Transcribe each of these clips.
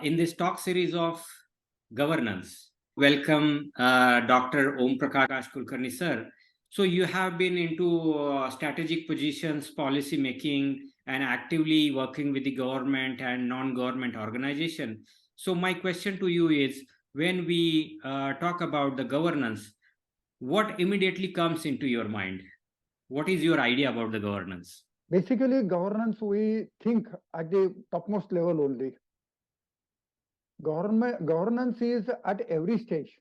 In this talk series of governance. Welcome, Dr. Omprakash Kulkarni, sir. So you have been into strategic positions, policy making, and actively working with the government and non-government organization. So my question to you is, when we talk about the governance, what immediately comes into your mind? What is your idea about the governance? Basically, governance, we think at the topmost level only. Governance is at every stage.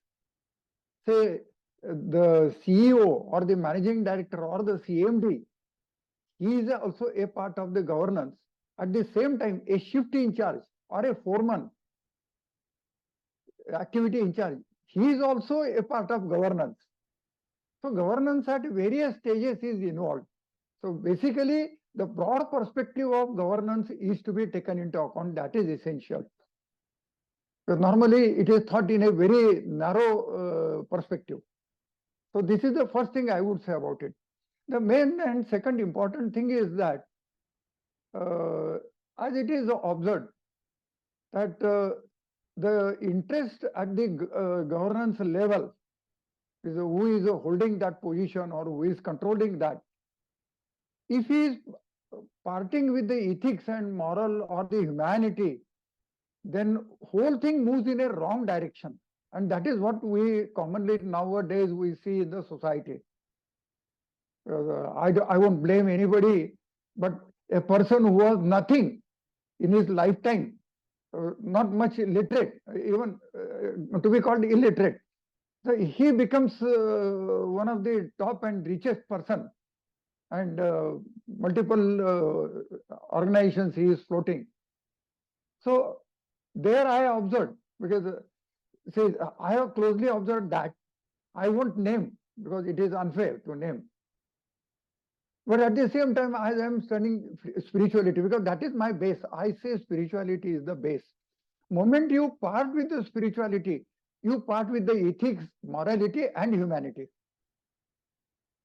Say, the CEO or the managing director or the CMD, he is also a part of the governance. At the same time, a shift in charge or a foreman, activity in charge, he is also a part of governance. So governance at various stages is involved. So basically, the broad perspective of governance is to be taken into account. That is essential. Because normally, it is thought in a very narrow perspective. So this is the first thing I would say about it. The main and second important thing is that, as it is observed, that the interest at the governance level is who is holding that position or who is controlling that. If he is parting with the ethics and moral or the humanity, then whole thing moves in a wrong direction. And that is what we commonly nowadays we see in the society. I won't blame anybody, but a person who has nothing in his lifetime, not much literate, even to be called illiterate, so he becomes one of the top and richest person, and multiple organizations he is floating. So there I observed, because I have closely observed that. I won't name because it is unfair to name. But at the same time, I am studying spirituality because that is my base. I say spirituality is the base. Moment you part with the spirituality, you part with the ethics, morality, and humanity.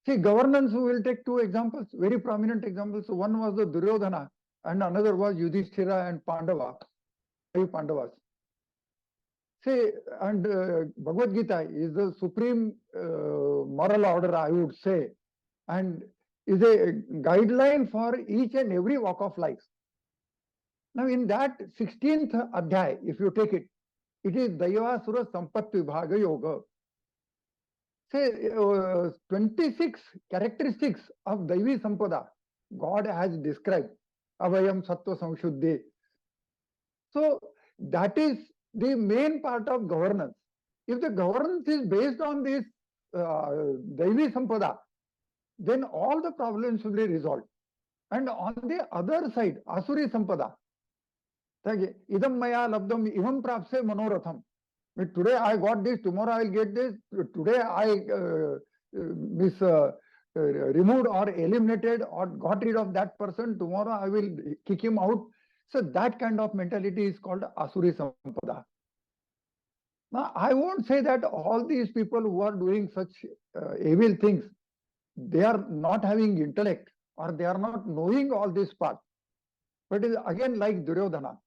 See, governance, we will take two examples, very prominent examples. One was the Duryodhana, and another was Yudhishthira and Pandava, five Pandavas. See, and Bhagavad Gita is the supreme moral order, I would say, and is a guideline for each and every walk of life. Now, in that 16th adhyay, if you take it, it is Dayavasura Sampat Vibhaga Yoga. Say, 26 characteristics of Daivi Sampada, God has described. Avayam Sattva Samshuddhi. So, that is the main part of governance. If the governance is based on this Daivi Sampada, then all the problems will be resolved. And on the other side, Asuri Sampada, idam maya labdam ivam prapse manoratham. Today I got this, tomorrow I will get this, today I removed or eliminated or got rid of that person, tomorrow I will kick him out. So that kind of mentality is called Asuri Sampada. Now, I won't say that all these people who are doing such evil things, they are not having intellect or they are not knowing all this part. But it is again like Duryodhana.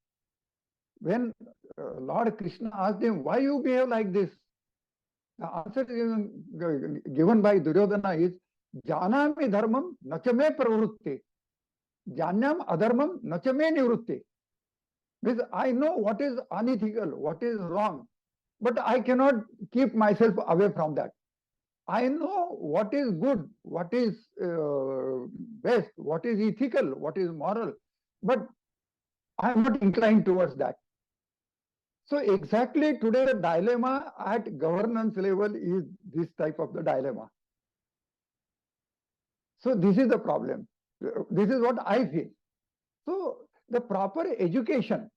When Lord Krishna asked him, why you behave like this? The answer given by Duryodhana is, Janami dharmam nachame pravrutti. Janyam adharmam nachame nivrutti. Means I know what is unethical, what is wrong, but I cannot keep myself away from that. I know what is good, what is best, what is ethical, what is moral, but I am not inclined towards that. So exactly today the dilemma at governance level is this type of the dilemma. So this is the problem. This is what I feel. So the proper education,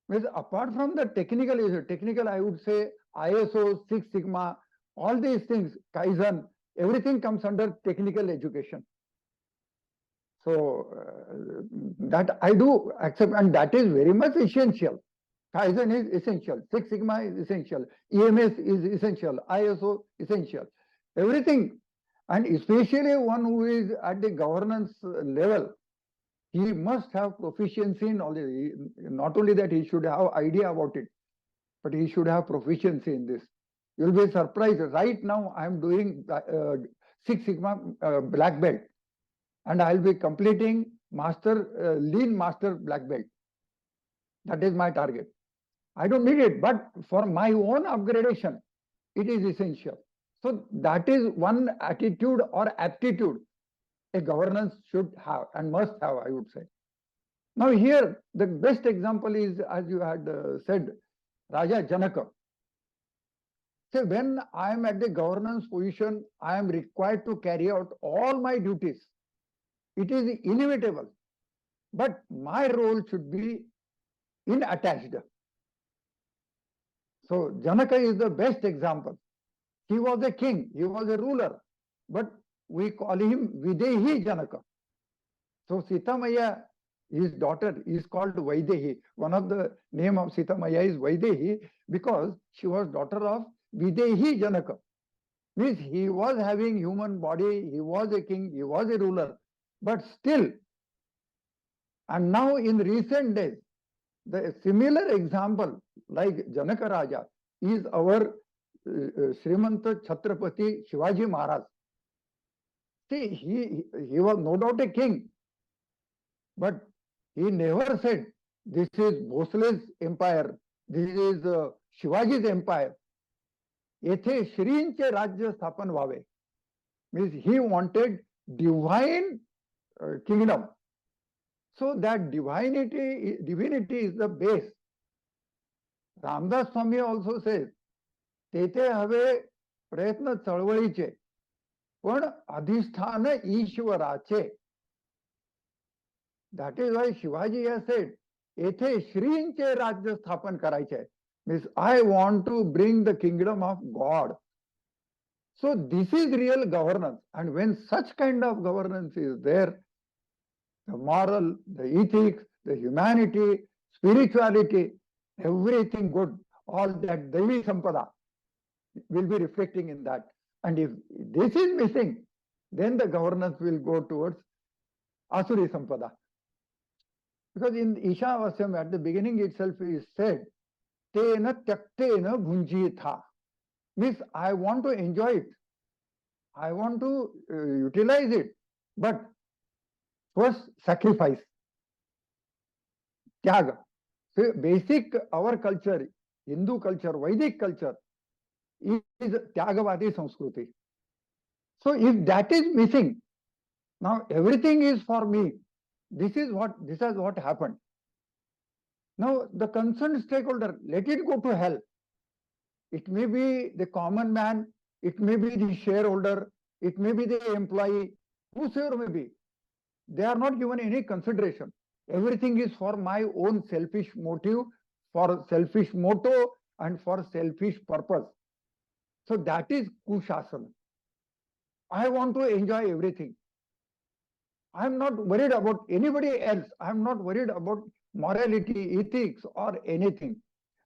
means apart from the technical I would say ISO, Six Sigma, all these things, Kaizen, everything comes under technical education. So that I do accept, and that is very much essential. Kaizen is essential, Six Sigma is essential, EMS is essential, ISO essential, everything. And especially one who is at the governance level, He must have proficiency in all this. Not only that, he should have idea about it, but he should have proficiency in this. You'll be surprised. Right now, I am doing Six Sigma black belt, and I'll be completing lean master black belt. That is my target. I don't need it, but for my own upgradation, it is essential. So that is one attitude or aptitude a governance should have and must have, I would say. Now here, the best example is, as you had said, Raja Janaka. So when I am at the governance position, I am required to carry out all my duties. It is inevitable, but my role should be unattached. So Janaka is the best example. He was a king, he was a ruler, but we call him Videhi Janaka. So Sita Maya, his daughter, is called Vaidehi. One of the name of Sita Maya is Vaidehi because she was daughter of Videhi Janaka. Means he was having human body, he was a king, he was a ruler, but still. And now in recent days, the similar example like Janaka Raja is our Srimanta Chhatrapati Shivaji Maharaj. See, he was no doubt a king, but he never said, this is Bhosle's empire, this is Shivaji's empire. Yethe Shrinche Rajya Sthapan Vave. Means he wanted divine kingdom. So that divinity is the base. Ramdas Swami also says, तेथे हवे प्रयत्न चळवळीचे पण अधिष्ठान ईश्वराचे. That is why Shivaji has said, येथे श्रींचे राज्य स्थापन करायचे. Means I want to bring the kingdom of God. So this is real governance. And when such kind of governance is there, the moral, the ethics, the humanity, spirituality, everything good, all that Devi Sampada will be reflecting in that. And if this is missing, then the governance will go towards Asuri Sampada. Because in Ishavasam at the beginning itself is said, Tena Tyaktena Bhunjitha. Means I want to enjoy it. I want to utilize it. But first sacrifice. Tyaga. So basic our culture, Hindu culture, Vedic culture, is Tyagavadi Sanskruti. So if that is missing, now everything is for me. This is what happened. Now the concerned stakeholder, let it go to hell. It may be the common man, it may be the shareholder, it may be the employee, whosoever may be. They are not given any consideration. Everything is for my own selfish motive, for selfish motto, and for selfish purpose. So that is Kushasana. I want to enjoy everything. I am not worried about anybody else. I am not worried about morality, ethics, or anything.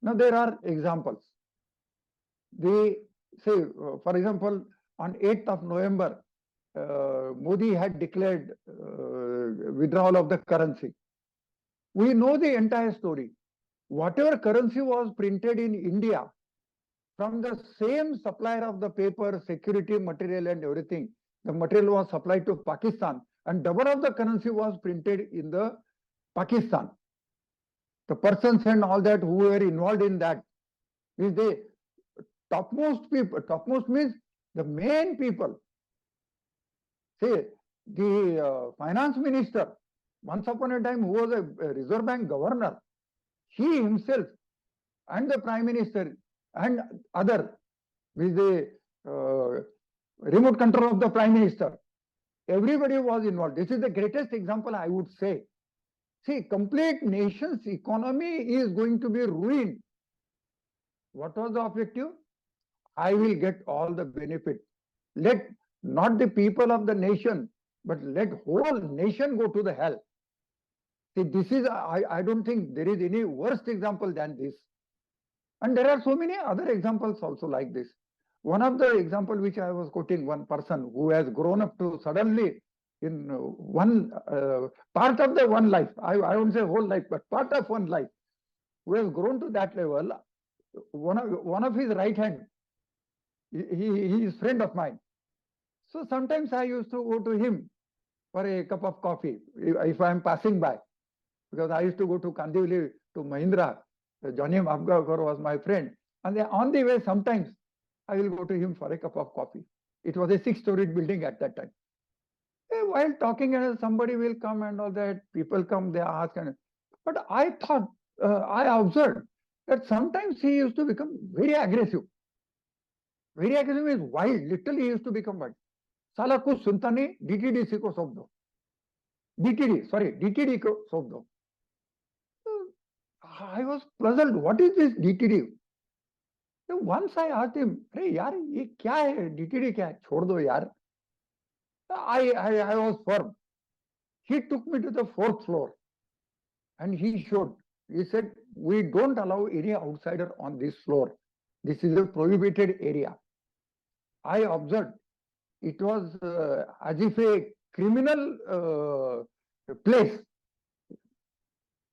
Now there are examples. They say, for example, on 8th of November, Modi had declared withdrawal of the currency. We know the entire story. Whatever currency was printed in India, from the same supplier of the paper, security, material and everything, the material was supplied to Pakistan and double of the currency was printed in the Pakistan. The persons and all that who were involved in that, is the topmost people, topmost means the main people. Say, the finance minister, once upon a time who was a Reserve Bank governor, he himself and the prime minister and other with the remote control of the prime minister, everybody was involved. This is the greatest example I would say. See, complete nation's economy is going to be ruined. What was the objective? I will get all the benefit. Let not the people of the nation, but let whole nation go to the hell. See, this is, I don't think there is any worst example than this. And there are so many other examples also like this. One of the example which I was quoting, one person who has grown up to suddenly in one part of the one life, I won't say whole life, but part of one life, who has grown to that level, one of his right hand, he is friend of mine. So sometimes I used to go to him for a cup of coffee if I am passing by, because I used to go to Kandivali to Mahindra. Johnny Mabgavkar was my friend. And on the way, sometimes I will go to him for a cup of coffee. It was a 6-storied building at that time. While talking, somebody will come and all that. People come, they ask. But I thought, I observed that sometimes he used to become very aggressive. Very aggressive is wild. Literally, he used to become wild. साला कुछ सुनता नहीं, DTDC को सौंप दो. DTD को सौंप दो. I was puzzled. What is this DTD? So once I asked him, "Hey, yaar, ये क्या है? DTD क्या है? छोड़ दो यार." I was firm. He took me to the 4th floor and he showed. He said, "We don't allow any outsider on this floor. This is a prohibited area." I observed. It was as if a criminal place.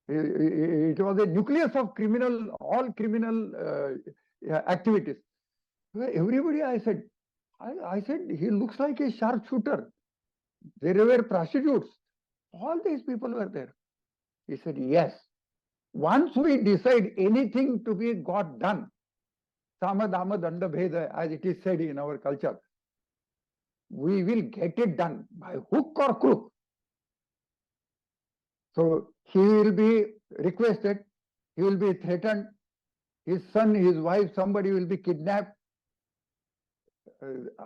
It was a nucleus of all criminal activities. Everybody, I said, he looks like a sharpshooter. There were prostitutes. All these people were there. He said, yes. Once we decide anything to be got done, sama dama danda bheda, as it is said in our culture, we will get it done by hook or crook. So he will be requested, he will be threatened, his son, his wife, somebody will be kidnapped.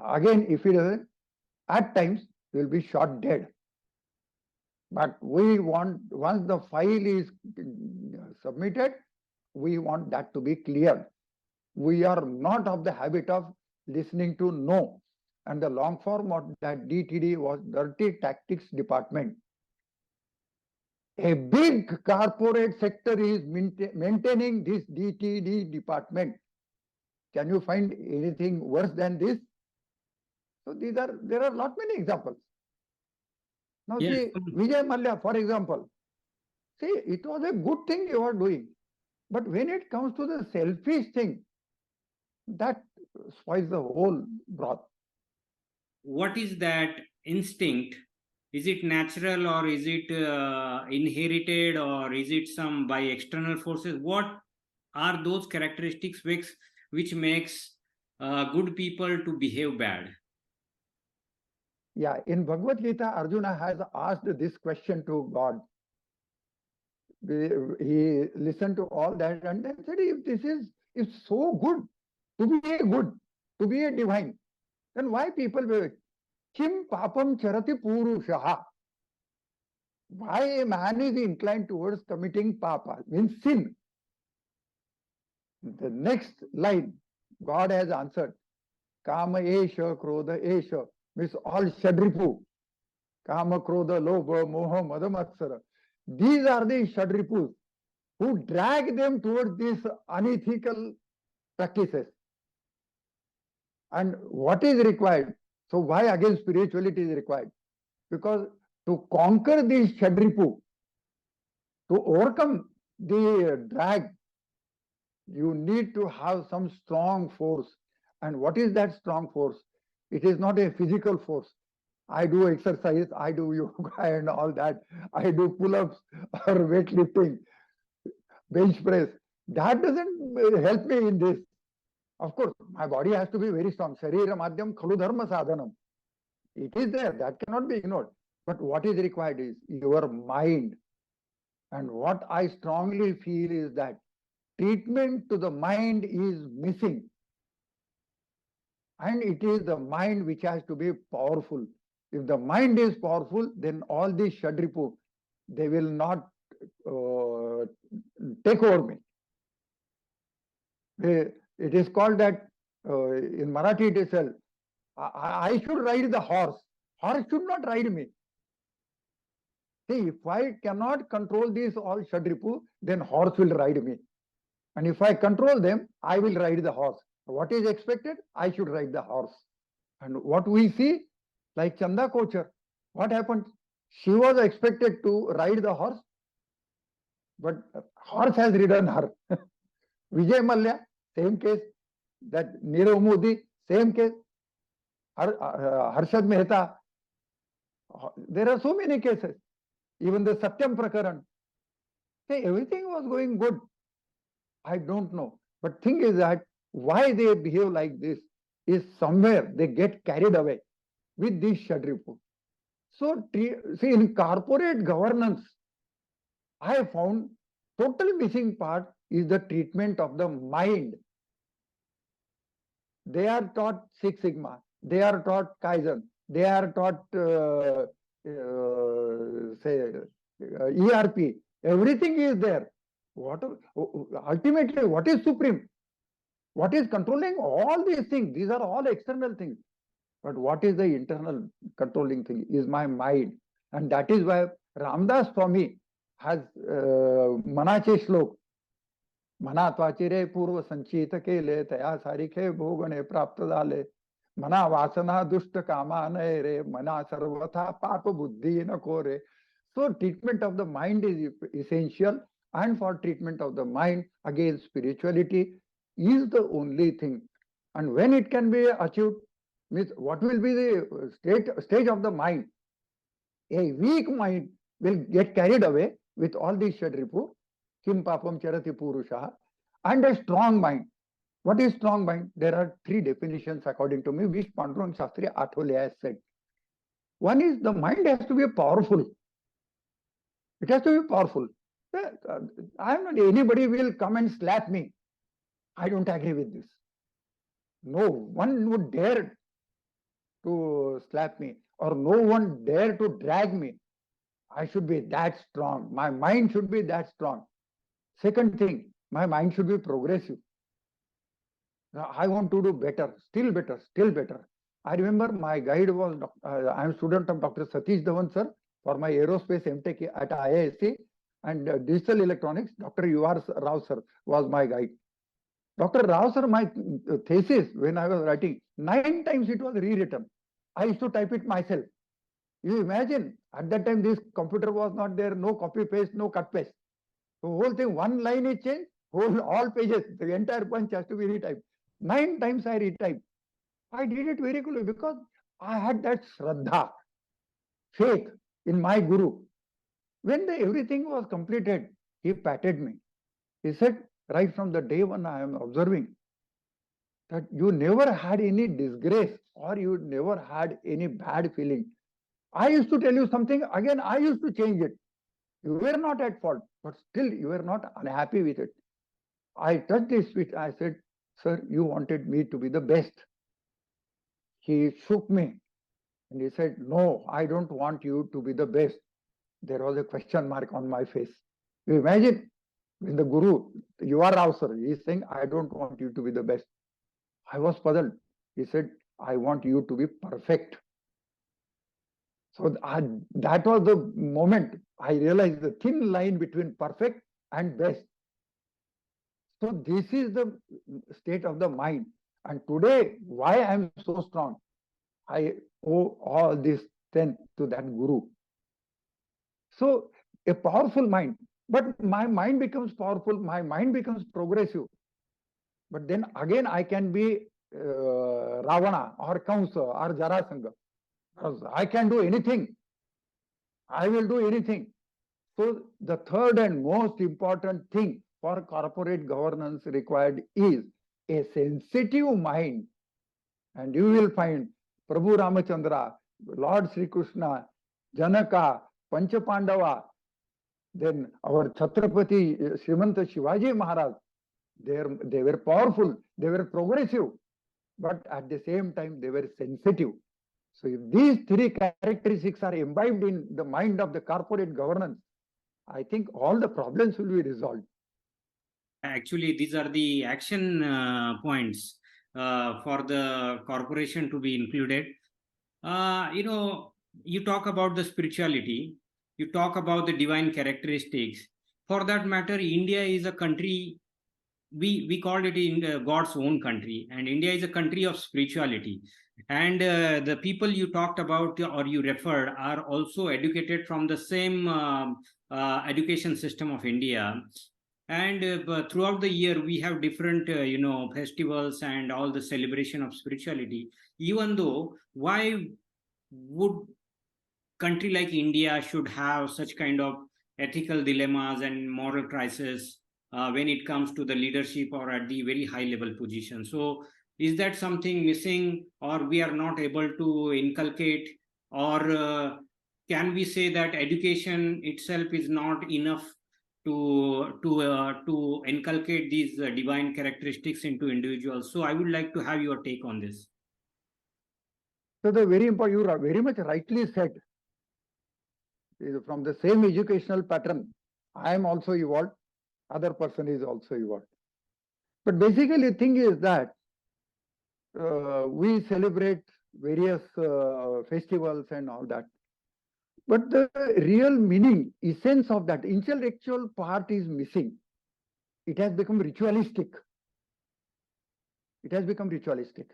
Again, if he doesn't, at times he will be shot dead. But we want, once the file is submitted, we want that to be cleared. We are not of the habit of listening to no. And the long form of that DTD was Dirty Tactics Department. A big corporate sector is maintaining this DTD department. Can you find anything worse than this? So there are lot many examples. Now see, Vijay Mallya, for example, see, it was a good thing you are doing. But when it comes to the selfish thing, that spoils the whole broth. What is that instinct? Is it natural or is it inherited or is it some by external forces? What are those characteristics which makes good people to behave bad? Yeah, in Bhagavad Gita, Arjuna has asked this question to God. He listened to all that and then said, if so good, to be a divine, then why people will? Kim papam charati purushaha. Why a man is inclined towards committing papa, means sin. The next line, God has answered, Kama esha, Krodha esha, means all Shadripu. Kama, Krodha, Lobha, Moha, Madamatsara. These are the Shadripus who drag them towards these unethical practices. And what is required? So why again spirituality is required? Because to conquer these Shadripu, to overcome the drag, you need to have some strong force. And what is that strong force? It is not a physical force. I do exercise, I do yoga and all that. I do pull-ups or weightlifting, bench press. That doesn't help me in this. Of course, my body has to be very strong. Sharira madhyam khalu dharma sadhanam. It is there, that cannot be ignored. But what is required is your mind. And what I strongly feel is that treatment to the mind is missing. And it is the mind which has to be powerful. If the mind is powerful, then all these Shadripu, they will not take over me. It is called that, in Marathi it is said, I should ride the horse. Horse should not ride me. See, if I cannot control these all Shadripu, then horse will ride me. And if I control them, I will ride the horse. What is expected? I should ride the horse. And what we see, like Chanda Kochar, What happened? She was expected to ride the horse, but horse has ridden her. Vijay Mallya, same case. That Nirav Modi, same case. Harshad Mehta. There are so many cases. Even the Satyam Prakaran. Everything was going good. I don't know. But thing is that why they behave like this is somewhere they get carried away with this SHAD report. So, see, in corporate governance, I have found totally missing part is the treatment of the mind. They are taught Six Sigma, they are taught Kaizen, they are taught ERP. Everything is there. Ultimately, what is supreme? What is controlling all these things? These are all external things. But what is the internal controlling thing? Is my mind. And that is why Ramdas Swami has Manache Shlok. मना त्वाचिरे पूर्व संचित केले तया सारिखे भोगणे प्राप्त झाले मना वासना दुष्ट कामा नये रे मना सर्वथा पाप बुद्धि नको रे. So treatment of the mind is essential, and for treatment of the mind, again spirituality is the only thing. And when it can be achieved, means what will be the stage of the mind? A weak mind will get carried away with all these SHAD report. Kim papam charati purusha. And a strong mind. What is strong mind? There are three definitions according to me, which Pandurang Shastri Athole has said. One is the mind has to be powerful. It has to be powerful. I am not, anybody will come and slap me. I don't agree with this. No one would dare to slap me, or no one dare to drag me. I should be that strong. My mind should be that strong. Second thing, my mind should be progressive. I want to do better, still better, still better. I remember my guide was, I am a student of Dr. Satish Dhawan sir for my Aerospace MTech at IISC, and digital electronics, Dr. U.R. Rao sir was my guide. Dr. Rao sir, my thesis when I was writing, 9 times it was rewritten. I used to type it myself. You imagine, at that time this computer was not there, no copy paste, no cut paste. The whole thing, one line is changed, all pages, the entire bunch has to be retyped. 9 times I retyped. I did it very quickly because I had that shraddha, faith in my guru. When everything was completed, he patted me. He said, right from the day when I am observing, that you never had any disgrace or you never had any bad feeling. I used to tell you something, again I used to change it. You were not at fault, but still you were not unhappy with it. I touched his feet. I said, sir, you wanted me to be the best. He shook me and he said, no, I don't want you to be the best. There was a question mark on my face. You imagine, when the guru, you are Rao sir, he is saying, I don't want you to be the best. I was puzzled. He said, I want you to be perfect. So that was the moment I realized the thin line between perfect and best. So this is the state of the mind. And today, why I am so strong? I owe all this strength to that guru. So a powerful mind. But my mind becomes powerful, my mind becomes progressive. But then again I can be Ravana or Kamsa or Jarasanga. Because I can do anything. I will do anything. So the third and most important thing for corporate governance required is a sensitive mind. And you will find Prabhu Ramachandra, Lord Sri Krishna, Janaka, Panchapandava, then our Chhatrapati Srimanta Shivaji Maharaj, they were powerful, they were progressive, but at the same time they were sensitive. So if these three characteristics are imbibed in the mind of the corporate governance, I think all the problems will be resolved. Actually, these are the action points for the corporation to be included. You talk about the spirituality, you talk about the divine characteristics. For that matter, India is a country, we called it in God's own country, and India is a country of spirituality. And the people you talked about or you referred are also educated from the same education system of India. And but throughout the year, we have different, festivals and all the celebration of spirituality. Even though, why would country like India should have such kind of ethical dilemmas and moral crisis when it comes to the leadership or at the very high level position? So, is that something missing, or we are not able to inculcate, or can we say that education itself is not enough to inculcate these divine characteristics into individuals? So, I would like to have your take on this. So the very important, you very much rightly said, from the same educational pattern, I am also evolved, other person is also evolved. But basically, the thing is that we celebrate various festivals and all that. But the real meaning, essence of that intellectual part is missing. It has become ritualistic. It has become ritualistic.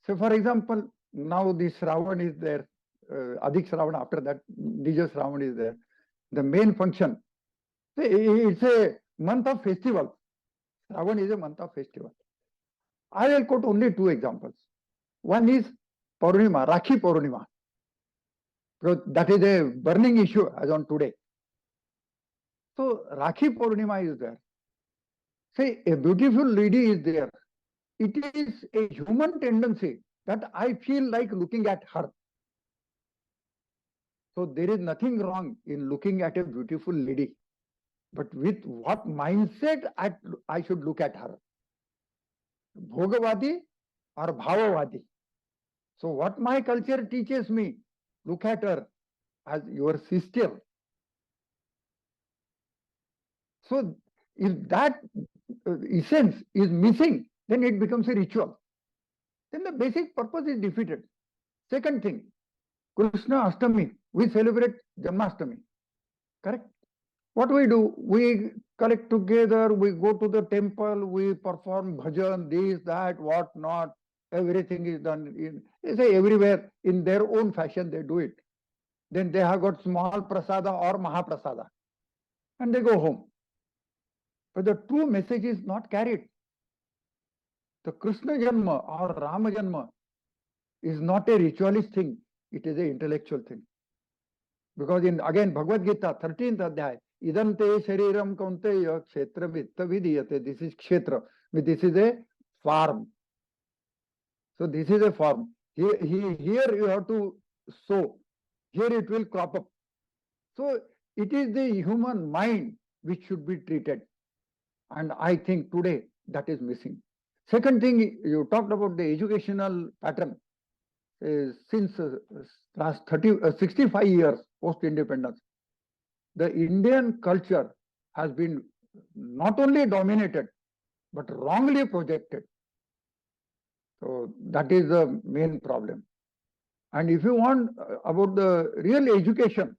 So, for example, now this Shravan is there, Adhik Shravan, after that, Dija Shravan is there. The main function, it's a month of festival. Shravan is a month of festival. I will quote only two examples. One is Purnima, Rakhi Purnima. So that is a burning issue as on today. So Rakhi Purnima is there. Say a beautiful lady is there. It is a human tendency that I feel like looking at her. So there is nothing wrong in looking at a beautiful lady. But with what mindset I should look at her? Bhogavadi or Bhavavadi? So what my culture teaches me, look at her as your sister. So if that essence is missing, then it becomes a ritual. Then the basic purpose is defeated. Second thing, Krishna Ashtami, we celebrate Janmashtami. Correct? What we do? We collect together, we go to the temple, we perform bhajan, this, that, what not. Everything is done they say everywhere in their own fashion they do it. Then they have got small prasada or mahaprasada. And they go home. But the true message is not carried. The Krishna Janma or Rama Janma is not a ritualist thing, it is an intellectual thing. Because in again Bhagavad Gita, 13th Adhyay, Idante Shariram Kaunteya Kshetra Vitta Vidiyate. This is Kshetra. This is a farm. So this is a farm. Here you have to sow. Here it will crop up. So it is the human mind which should be treated. And I think today that is missing. Second thing, you talked about the educational pattern. Since last 65 years post-independence, the Indian culture has been not only dominated, but wrongly projected. So that is the main problem. And if you want about the real education,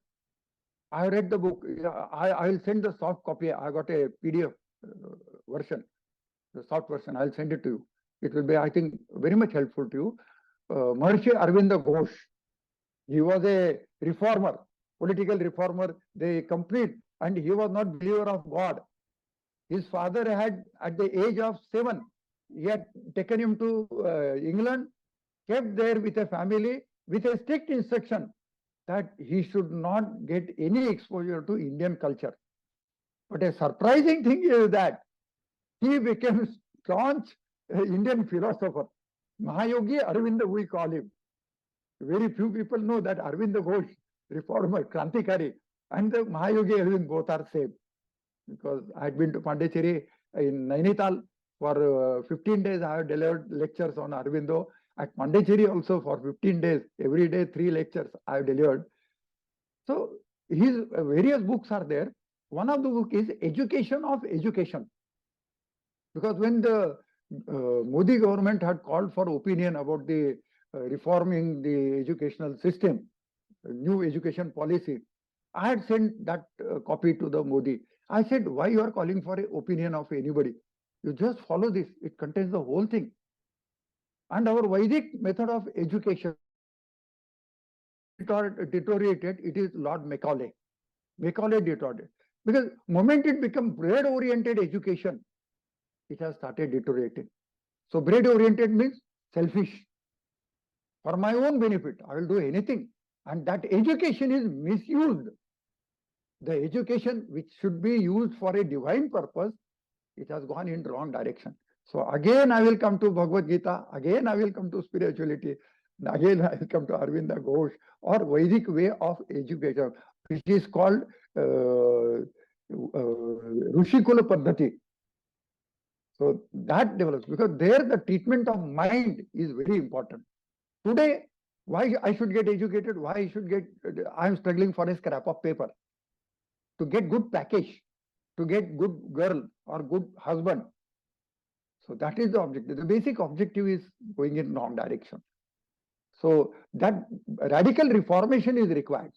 I read the book. I will send the soft copy. I got a PDF version, the soft version. I'll send it to you. It will be, I think, very much helpful to you. Maharishi Arvinda Ghosh, he was a reformer, political reformer, the complete, and he was not believer of God. His father had, at the age of 7, he had taken him to England, kept there with a family, with a strict instruction that he should not get any exposure to Indian culture. But a surprising thing is that he became staunch Indian philosopher. Mahayogi Arvinda, we call him. Very few people know that Arvinda Ghosh, reformer, Krantikari, and the Mahayogi Arvind both are same. Because I had been to Pondicherry in Nainital for 15 days. I have delivered lectures on Arvindo. At Pondicherry also for 15 days, every day 3 lectures I have delivered. So his various books are there. One of the book is Education of Education. Because when the Modi government had called for opinion about the reforming the educational system, new education policy, I had sent that copy to the Modi. I said, why you are calling for an opinion of anybody? You just follow this. It contains the whole thing. And our Vedic method of education deteriorated. It is Lord Macaulay. Macaulay deteriorated. Because moment it become bread-oriented education, it has started deteriorating. So bread-oriented means selfish. For my own benefit, I will do anything. And that education is misused. The education which should be used for a divine purpose, it has gone in wrong direction. So again, I will come to Bhagavad Gita. Again, I will come to spirituality. Again, I will come to Arvinda Ghosh or Vedic way of education, which is called Rushikula Paddhati. So that develops because there the treatment of mind is very important. Today, why I should get educated? Why I should get? I am struggling for a scrap of paper to get good package, to get good girl or good husband. So that is the objective. The basic objective is going in wrong direction. So that radical reformation is required.